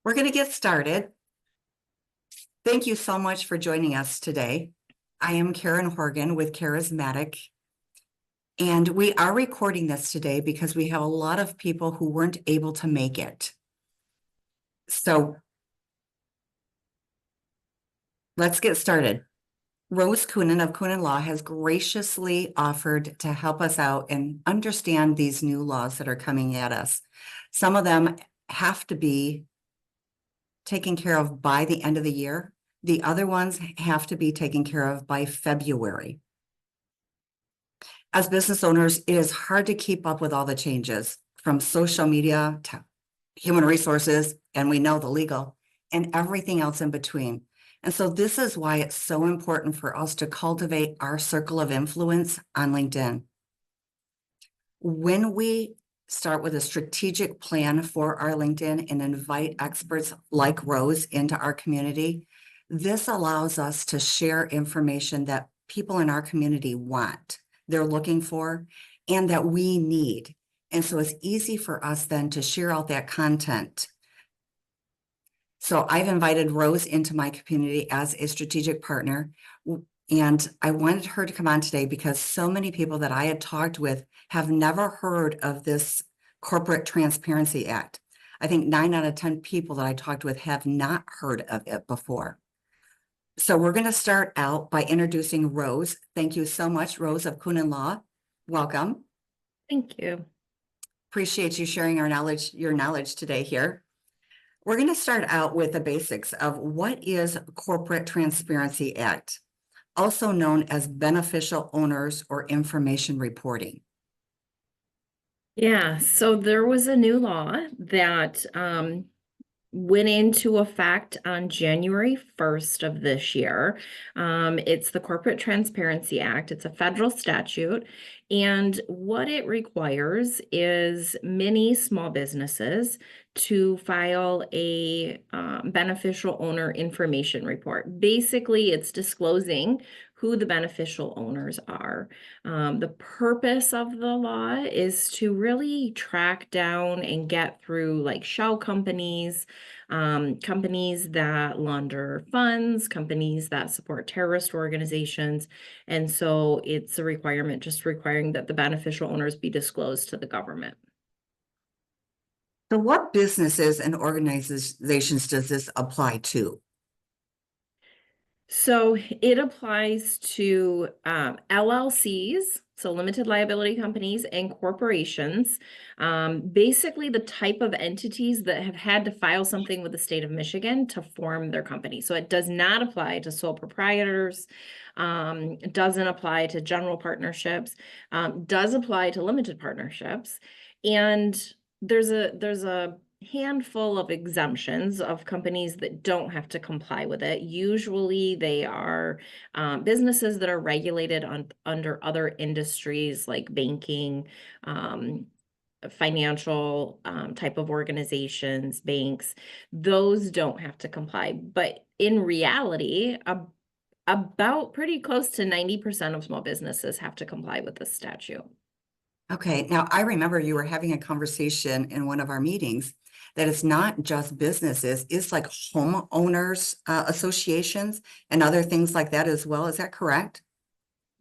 We're going to get started. Thank you so much for joining us today. I am Karen Horgan with Charismatic, and we are recording this today because we have a lot of people who weren't able to make it. So let's get started. Rose Coonan of Coonan Law has graciously offered to help us out and understand these new laws that are coming at us. Some of them have to be taken care of by the end of the year. The other ones have to be taken care of by February. As business owners, it is hard to keep up with all the changes from social media to human resources, and we know the legal and everything else in between. And so this is why it's so important for us to cultivate our circle of influence on LinkedIn. When we start with a strategic plan for our LinkedIn and invite experts like Rose into our community, this allows us to share information that people in our community want, they're looking for, and that we need. And so it's easy for us then to share out that content. So I've invited Rose into my community as a strategic partner. And I wanted her to come on today because so many people that I had talked with have never heard of this Corporate Transparency Act. I think 9 out of 10 people that I talked with have not heard of it before. So we're going to start out by introducing Rose. Thank you so much, Rose of Coonan Law. Welcome. Thank you. Appreciate you sharing your knowledge today here. We're going to start out with the basics of what is Corporate Transparency Act, also known as beneficial owners or information reporting. Yeah, so there was a new law that went into effect on January 1st of this year. It's the Corporate Transparency Act. It's a federal statute. And what it requires is many small businesses to file a beneficial owner information report. Basically, it's disclosing who the beneficial owners are. The purpose of the law is to really track down and get through like shell companies, companies that launder funds, companies that support terrorist organizations. And so it's a requirement just requiring that the beneficial owners be disclosed to the government. So what businesses and organizations does this apply to? So it applies to LLCs, so limited liability companies, and corporations, basically the type of entities that have had to file something with the state of Michigan to form their company. So it does not apply to sole proprietors, it doesn't apply to general partnerships, does apply to limited partnerships. And there's a handful of exemptions of companies that don't have to comply with it. Usually they are businesses that are regulated under other industries like banking, financial type of organizations, banks. Those don't have to comply. But in reality, about pretty close to 90% of small businesses have to comply with this statute. Okay, now I remember you were having a conversation in one of our meetings that it's not just businesses, it's like homeowners associations and other things like that as well. Is that correct?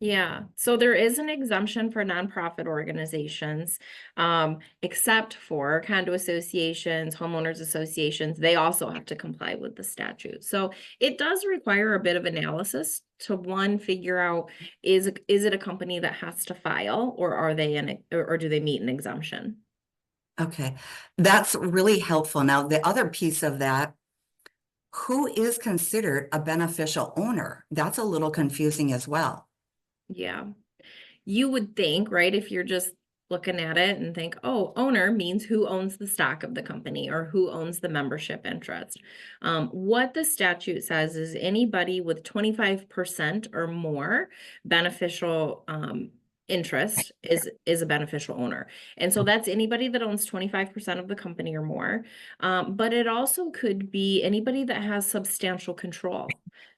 Yeah, so there is an exemption for nonprofit organizations, except for condo associations, homeowners associations. They also have to comply with the statute. So it does require a bit of analysis to one, figure out is it a company that has to file, or are they or do they meet an exemption? Okay, that's really helpful. Now, the other piece of that, who is considered a beneficial owner? That's a little confusing as well. Yeah. You would think, right, if you're just looking at it and think, oh, owner means who owns the stock of the company or who owns the membership interest. What the statute says is anybody with 25% or more beneficial interest is a beneficial owner. And so that's anybody that owns 25% of the company or more. But it also could be anybody that has substantial control.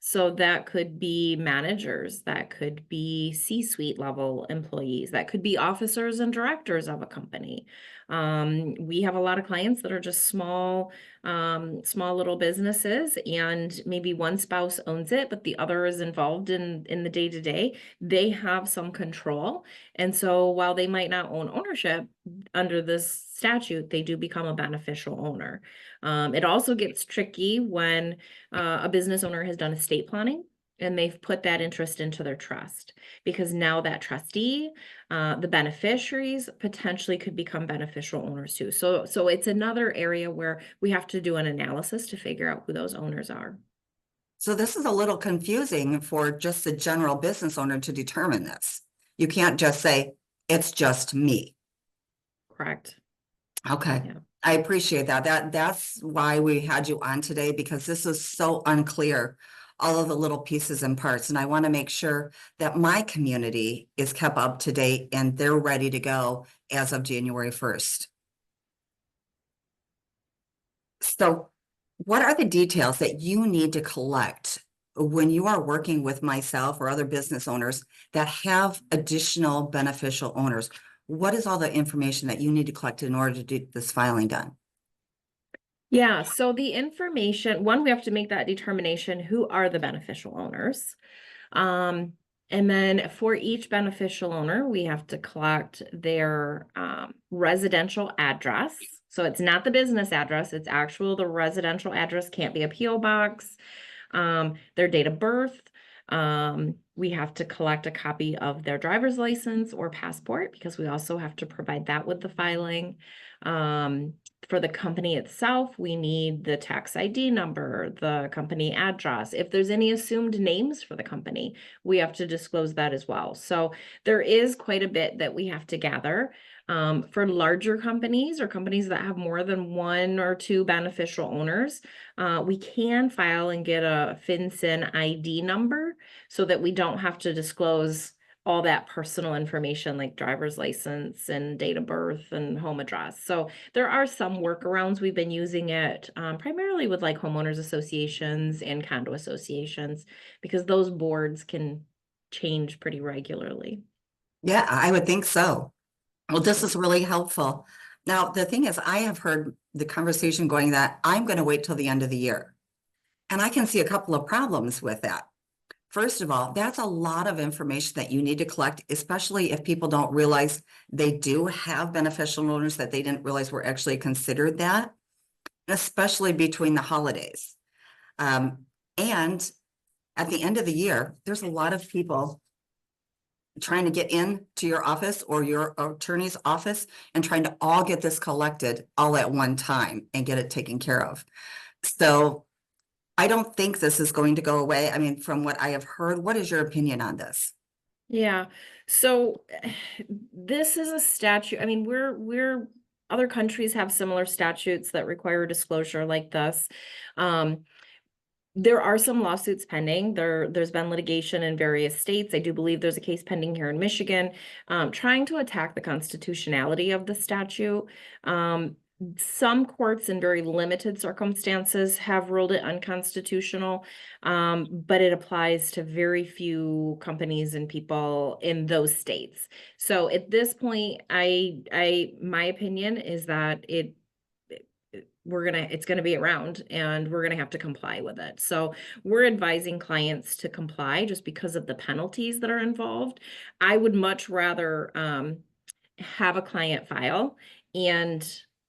So that could be managers, that could be C-suite level employees, that could be officers and directors of a company. We have a lot of clients that are just small little businesses, and maybe one spouse owns it, but the other is involved in the day-to-day. They have some control. And so while they might not own ownership under this statute, they do become a beneficial owner. It also gets tricky when a business owner has done estate planning and they've put that interest into their trust, because now that trustee, the beneficiaries potentially could become beneficial owners too. So it's another area where we have to do an analysis to figure out who those owners are. So this is a little confusing for just the general business owner to determine this. You can't just say, it's just me. Correct. Okay. Yeah. I appreciate that. That's why we had you on today, because this is so unclear, all of the little pieces and parts. And I want to make sure that my community is kept up to date and they're ready to go as of January 1st. So what are the details that you need to collect when you are working with myself or other business owners that have additional beneficial owners? What is all the information that you need to collect in order to get this filing done? Yeah, so the information, one, we have to make that determination, who are the beneficial owners? And then for each beneficial owner, we have to collect their residential address. So it's not the business address, it's the residential address, can't be a PO box, their date of birth. We have to collect a copy of their driver's license or passport, because we also have to provide that with the filing. For the company itself, we need the tax ID number, the company address. If there's any assumed names for the company, we have to disclose that as well. So there is quite a bit that we have to gather. For larger companies or companies that have more than one or two beneficial owners, we can file and get a FinCEN ID number so that we don't have to disclose all that personal information like driver's license and date of birth and home address. So there are some workarounds. We've been using it primarily with like homeowners associations and condo associations, because those boards can change pretty regularly. Yeah, I would think so. Well, this is really helpful. Now, the thing is, I have heard the conversation going that I'm going to wait till the end of the year. And I can see a couple of problems with that. First of all, that's a lot of information that you need to collect, especially if people don't realize they do have beneficial owners that they didn't realize were actually considered that, especially between the holidays. And at the end of the year, there's a lot of people trying to get into your office or your attorney's office and trying to all get this collected all at one time and get it taken care of. So I don't think this is going to go away. I mean, from what I have heard, what is your opinion on this? Yeah. So this is a statute. I mean, other countries have similar statutes that require disclosure like this. There are some lawsuits pending. There's been litigation in various states. I do believe there's a case pending here in Michigan, trying to attack the constitutionality of the statute. Some courts in very limited circumstances have ruled it unconstitutional, but it applies to very few companies and people in those states. So at this point, my opinion is that it's gonna be around and we're gonna have to comply with it. So we're advising clients to comply just because of the penalties that are involved. I would much rather have a client file and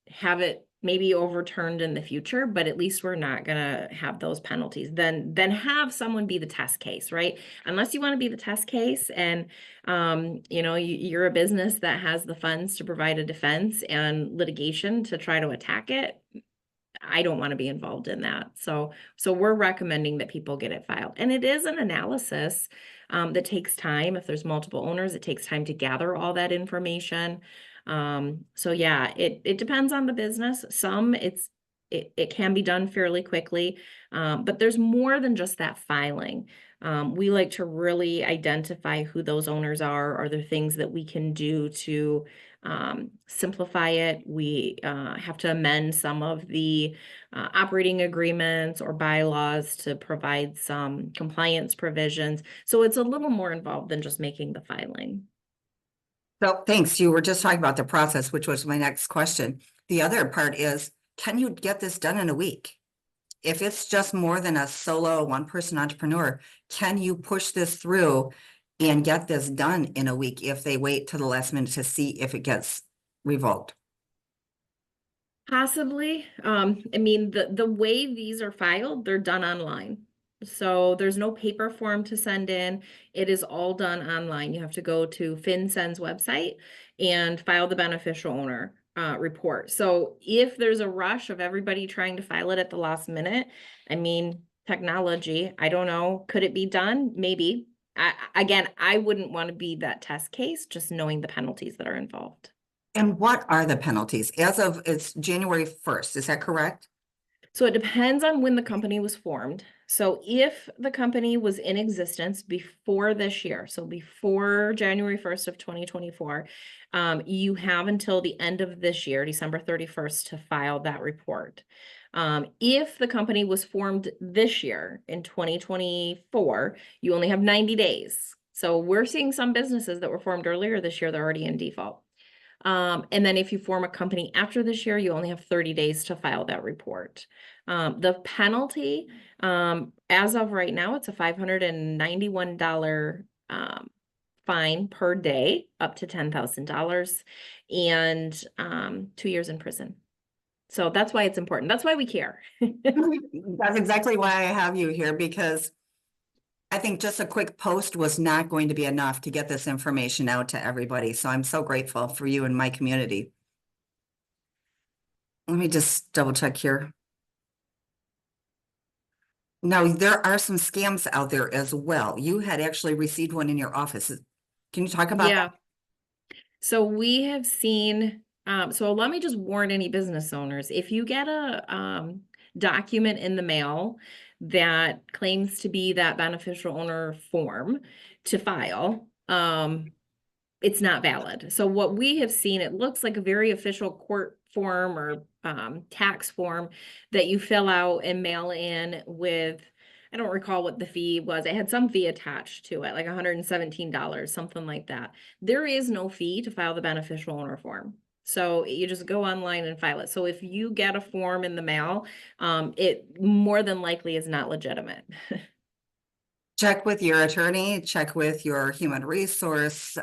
have it maybe overturned in the future, but at least we're not gonna have those penalties. Then have someone be the test case, right? Unless you want to be the test case and you're a business that has the funds to provide a defense and litigation to try to attack it, I don't want to be involved in that. So we're recommending that people get it filed. And it is an analysis that takes time. If there's multiple owners, it takes time to gather all that information. So yeah, it depends on the business. Some it can be done fairly quickly, but there's more than just that filing. We like to really identify who those owners are there things that we can do to simplify it. We have to amend some of the operating agreements or bylaws to provide some compliance provisions. So it's a little more involved than just making the filing. So thanks. You were just talking about the process, which was my next question. The other part is, can you get this done in a week? If it's just more than a solo one-person entrepreneur, can you push this through and get this done in a week if they wait to the last minute to see if it gets revoked? Possibly. I mean, the way these are filed, they're done online. So there's no paper form to send in. It is all done online. You have to go to FinCEN's website and file the beneficial owner report. So if there's a rush of everybody trying to file it at the last minute, I mean, technology, I don't know, could it be done? Maybe. Again, I wouldn't want to be that test case, just knowing the penalties that are involved. And what are the penalties? As of, it's January 1st, is that correct? So it depends on when the company was formed. So if the company was in existence before this year, so before January 1st of 2024, you have until the end of this year, December 31st, to file that report. If the company was formed this year in 2024, you only have 90 days. So we're seeing some businesses that were formed earlier this year, they're already in default. And then if you form a company after this year, you only have 30 days to file that report. The penalty, as of right now, it's a $591 fine per day, up to $10,000, and 2 years in prison. So that's why it's important. That's why we care. That's exactly why I have you here, because I think just a quick post was not going to be enough to get this information out to everybody. So I'm so grateful for you and my community. Let me just double check here. Now, there are some scams out there as well. You had actually received one in your office. Can you talk about that? Yeah. So we have seen, so let me just warn any business owners, if you get a document in the mail that claims to be that beneficial owner form to file, it's not valid. So what we have seen, it looks like a very official court form or tax form that you fill out and mail in with, I don't recall what the fee was. It had some fee attached to it, like $117, something like that. There is no fee to file the beneficial owner form. So you just go online and file it. So if you get a form in the mail, it more than likely is not legitimate. Check with your attorney, check with your human resource,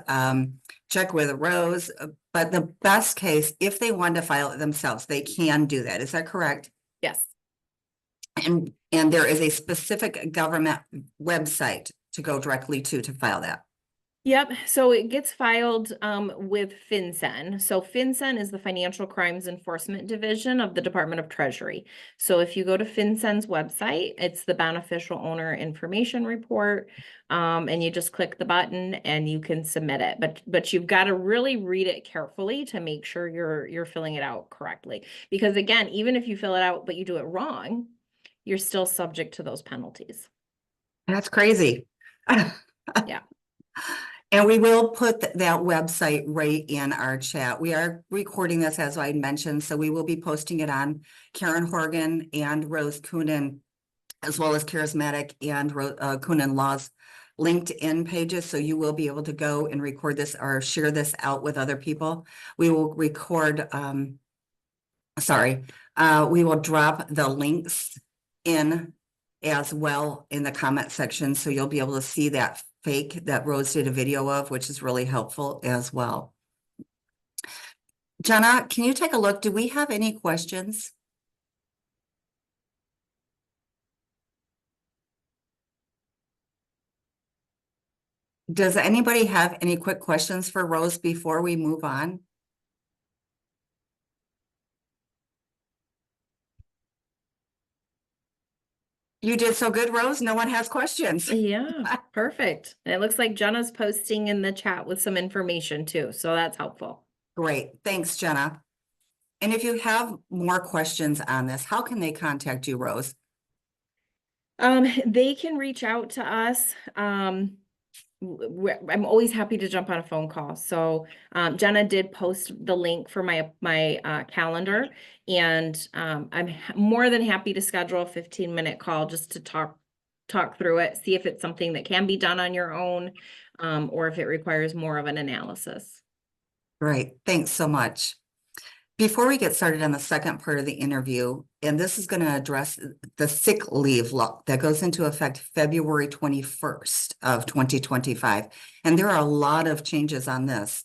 check with Rose. But the best case, if they want to file it themselves, they can do that. Is that correct? Yes. And there is a specific government website to go directly to file that. Yep, so it gets filed with FinCEN. So FinCEN is the Financial Crimes Enforcement Division of the Department of Treasury. So if you go to FinCEN's website, it's the Beneficial Owner Information Report, and you just click the button and you can submit it. But you've got to really read it carefully to make sure you're filling it out correctly. Because again, even if you fill it out but you do it wrong, you're still subject to those penalties. That's crazy. Yeah. And we will put that website right in our chat. We are recording this, as I mentioned, so we will be posting it on Karen Horgan and Rose Coonan, as well as Charismatic and Coonan Law's LinkedIn pages. So you will be able to go and record this or share this out with other people. We will record, we will drop the links in as well in the comment section. So you'll be able to see that fake that Rose did a video of, which is really helpful as well. Jenna, can you take a look? Do we have any questions? Does anybody have any quick questions for Rose before we move on? You did so good, Rose. No one has questions. Yeah, perfect. And it looks like Jenna's posting in the chat with some information too, so that's helpful. Great. Thanks, Jenna. And if you have more questions on this, how can they contact you, Rose? They can reach out to us. I'm always happy to jump on a phone call. So Jenna did post the link for my calendar, and I'm more than happy to schedule a 15-minute call just to talk through it, see if it's something that can be done on your own, or if it requires more of an analysis. Great, thanks so much. Before we get started on the second part of the interview, and this is going to address the sick leave law that goes into effect February 21st of 2025. And there are a lot of changes on this.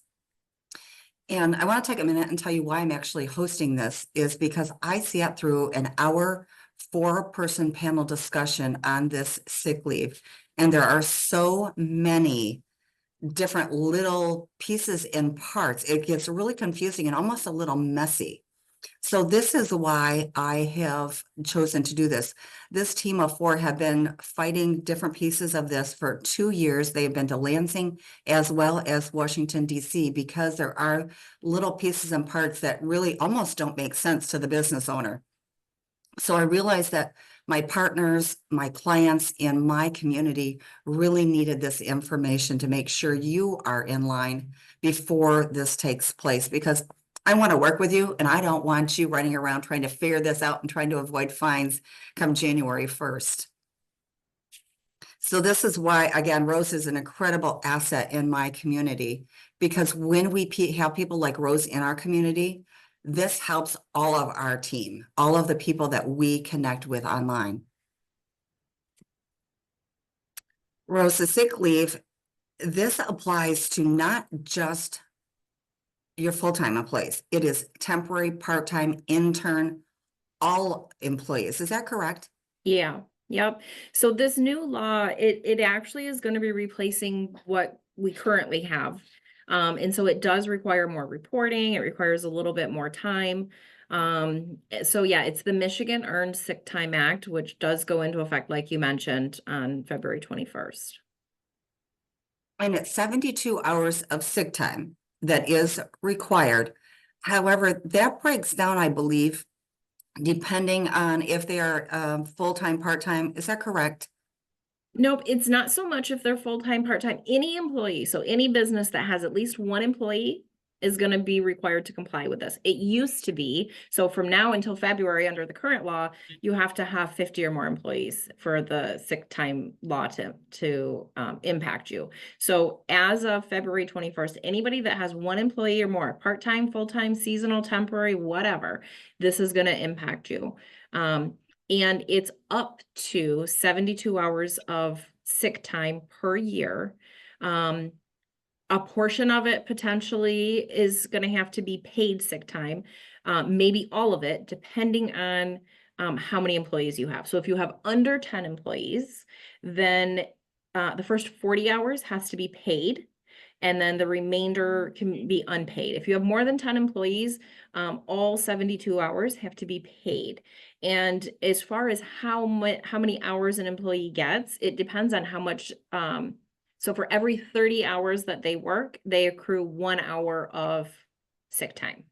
And I want to take a minute and tell you why I'm actually hosting this is because I sat through an hour, 4-person panel discussion on this sick leave. And there are so many different little pieces and parts. It gets really confusing and almost a little messy. So this is why I have chosen to do this. This team of 4 have been fighting different pieces of this for 2 years. They've been to Lansing as well as Washington, D.C., because there are little pieces and parts that really almost don't make sense to the business owner. So I realized that my partners, my clients, and my community really needed this information to make sure you are in line before this takes place, because I want to work with you and I don't want you running around trying to figure this out and trying to avoid fines come January 1st. So this is why, again, Rose is an incredible asset in my community, because when we have people like Rose in our community, this helps all of our team, all of the people that we connect with online. Rose, the sick leave, this applies to not just your full-time employees. It is temporary, part-time, intern, all employees. Is that correct? Yeah, yep. So this new law, it actually is going to be replacing what we currently have. And so it does require more reporting. It requires a little bit more time. So yeah, it's the Michigan Earned Sick Time Act, which does go into effect, like you mentioned, on February 21st. And it's 72 hours of sick time that is required. However, that breaks down, I believe, depending on if they are full-time, part-time. Is that correct? Nope, it's not so much if they're full-time, part-time. Any employee, so any business that has at least one employee is going to be required to comply with this. It used to be, so from now until February under the current law, you have to have 50 or more employees for the sick time law to impact you. So as of February 21st, anybody that has one employee or more, part-time, full-time, seasonal, temporary, whatever, this is going to impact you. And it's up to 72 hours of sick time per year. A portion of it potentially is going to have to be paid sick time, maybe all of it, depending on how many employees you have. So if you have under 10 employees, then the first 40 hours has to be paid, and then the remainder can be unpaid. If you have more than 10 employees, all 72 hours have to be paid. And as far as how many hours an employee gets, it depends on how much. So for every 30 hours that they work, they accrue 1 hour of sick time.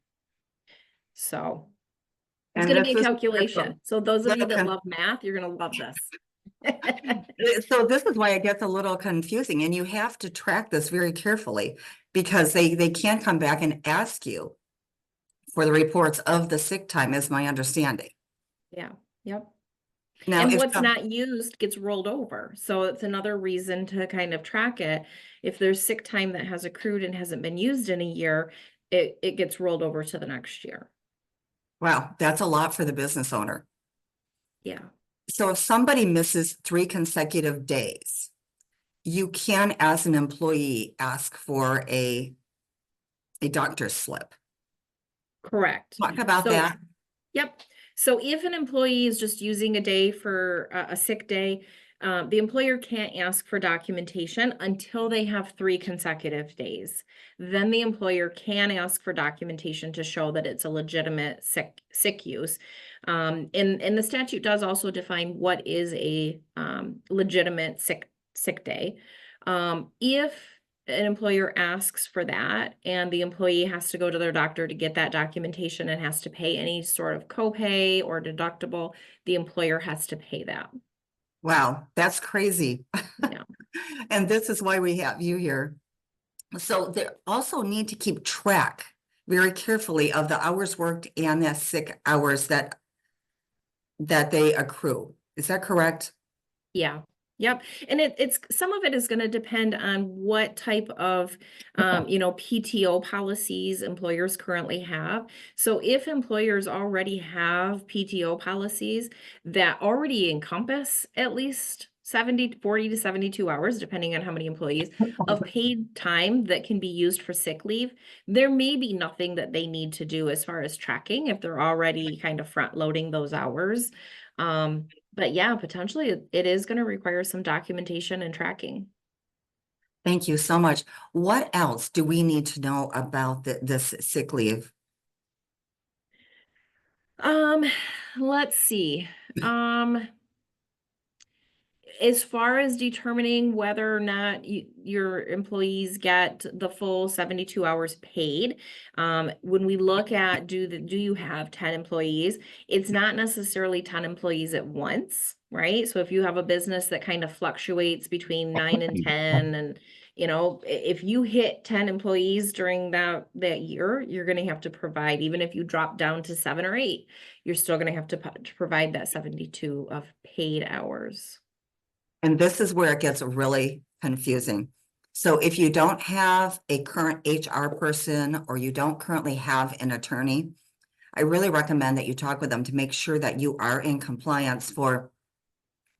So it's going to be a calculation. So those of you that love math, you're going to love this. So this is why it gets a little confusing, and you have to track this very carefully, because they can come back and ask you for the reports of the sick time, is my understanding. Yeah, yep. Now, and what's not used gets rolled over. So it's another reason to kind of track it. If there's sick time that has accrued and hasn't been used in a year, it gets rolled over to the next year. Wow, that's a lot for the business owner. Yeah. So if somebody misses 3 consecutive days, you can, as an employee, ask for a doctor's slip. Correct. Talk about that. Yep. So if an employee is just using a day for a sick day, the employer can't ask for documentation until they have 3 consecutive days. Then the employer can ask for documentation to show that it's a legitimate sick use. And the statute does also define what is a legitimate sick day. If an employer asks for that and the employee has to go to their doctor to get that documentation and has to pay any sort of copay or deductible, the employer has to pay that. Wow, that's crazy. Yeah. And this is why we have you here. So they also need to keep track very carefully of the hours worked and the sick hours that they accrue. Is that correct? Yeah. Yep. And it's some of it is going to depend on what type of, PTO policies employers currently have. So if employers already have PTO policies that already encompass at least 40 to 72 hours, depending on how many employees, of paid time that can be used for sick leave, there may be nothing that they need to do as far as tracking if they're already kind of front loading those hours. But yeah, potentially it is going to require some documentation and tracking. Thank you so much. What else do we need to know about this sick leave? Um, let's see. As far as determining whether or not your employees get the full 72 hours paid, when we look at do you have 10 employees, it's not necessarily 10 employees at once, right? So if you have a business that kind of fluctuates between 9 and 10, and if you hit 10 employees during that year, you're going to have to provide, even if you drop down to 7 or 8, you're still going to have to provide that 72 of paid hours. And this is where it gets really confusing. So if you don't have a current HR person or you don't currently have an attorney, I really recommend that you talk with them to make sure that you are in compliance for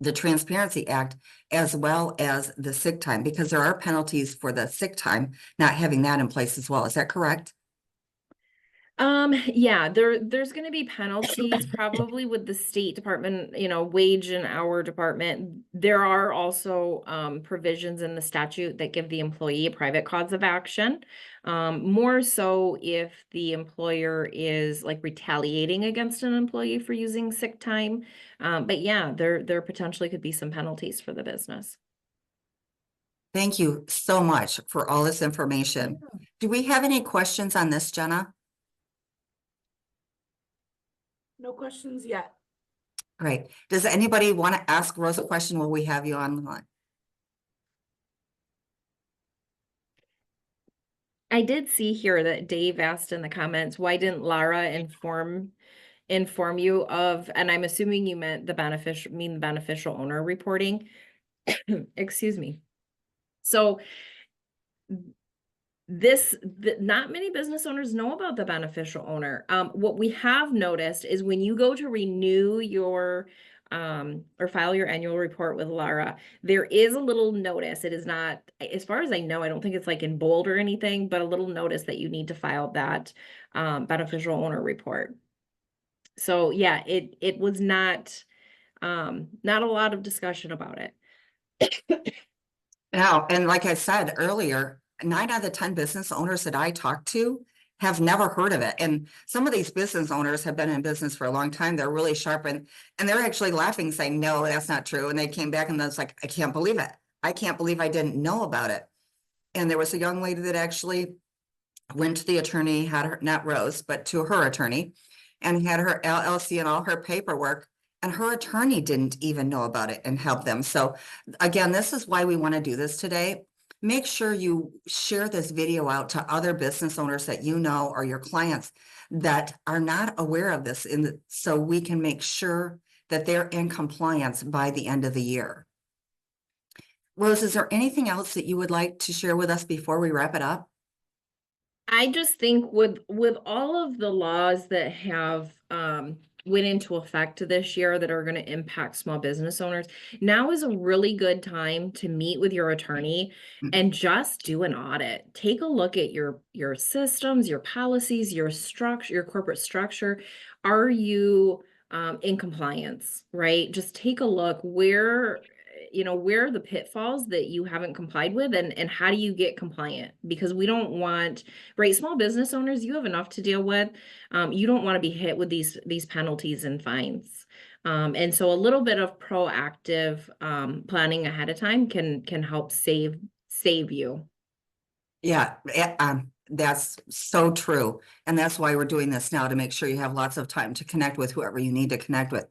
the Transparency Act as well as the sick time, because there are penalties for the sick time, not having that in place as well. Is that correct? Yeah, there's gonna be penalties probably with the State Department, wage and hour department. There are also provisions in the statute that give the employee a private cause of action. More so if the employer is like retaliating against an employee for using sick time. But yeah, there potentially could be some penalties for the business. Thank you so much for all this information. Do we have any questions on this, Jenna? No questions yet. Great. Does anybody want to ask Rose a question while we have you on the line? I did see here that Dave asked in the comments, why didn't Lara inform you of, and I'm assuming you meant the beneficial owner reporting. Excuse me. So not many business owners know about the beneficial owner. What we have noticed is when you go to renew your or file your annual report with Lara, there is a little notice. It is not, as far as I know, I don't think it's like in bold or anything, but a little notice that you need to file that beneficial owner report. So yeah, it was not a lot of discussion about it. Now, and like I said earlier, 9 out of the 10 business owners that I talked to have never heard of it. And some of these business owners have been in business for a long time. They're really sharp and they're actually laughing, saying, no, that's not true. And they came back and it's like, I can't believe it. I can't believe I didn't know about it. And there was a young lady that actually went to the attorney, had her, not Rose, but to her attorney, and had her LLC and all her paperwork. And her attorney didn't even know about it and help them. So again, this is why we want to do this today. Make sure you share this video out to other business owners that you know or your clients that are not aware of this, so we can make sure that they're in compliance by the end of the year. Rose, is there anything else that you would like to share with us before we wrap it up? I just think with all of the laws that have went into effect this year that are going to impact small business owners, now is a really good time to meet with your attorney and just do an audit. Take a look at your systems, your policies, your structure, your corporate structure. Are you in compliance, right? Just take a look where are the pitfalls that you haven't complied with, and how do you get compliant? Because we don't want, right, small business owners, you have enough to deal with. You don't want to be hit with these penalties and fines. And so a little bit of proactive planning ahead of time can help save you. Yeah, that's so true. And that's why we're doing this now, to make sure you have lots of time to connect with whoever you need to connect with.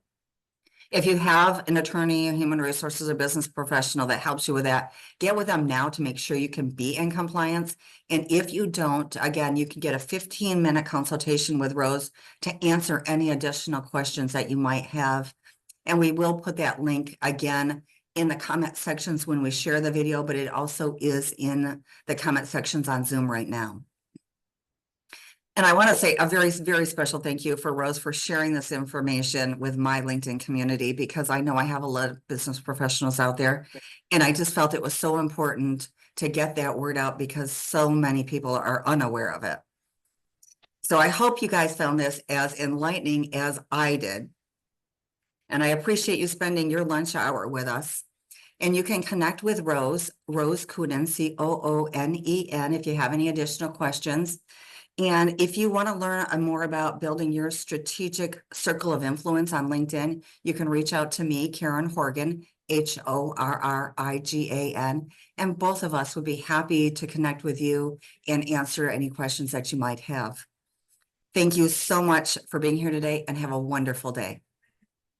If you have an attorney, a human resources, or business professional that helps you with that, get with them now to make sure you can be in compliance. And if you don't, again, you can get a 15-minute consultation with Rose to answer any additional questions that you might have. And we will put that link again in the comment sections when we share the video, but it also is in the comment sections on Zoom right now. And I want to say a very, very special thank you for Rose for sharing this information with my LinkedIn community, because I know I have a lot of business professionals out there. And I just felt it was so important to get that word out because so many people are unaware of it. So I hope you guys found this as enlightening as I did. And I appreciate you spending your lunch hour with us. And you can connect with Rose Coonen, Coonen, if you have any additional questions. And if you want to learn more about building your strategic circle of influence on LinkedIn, you can reach out to me, Karen Horgan, Horrigan, and both of us would be happy to connect with you and answer any questions that you might have. Thank you so much for being here today and have a wonderful day.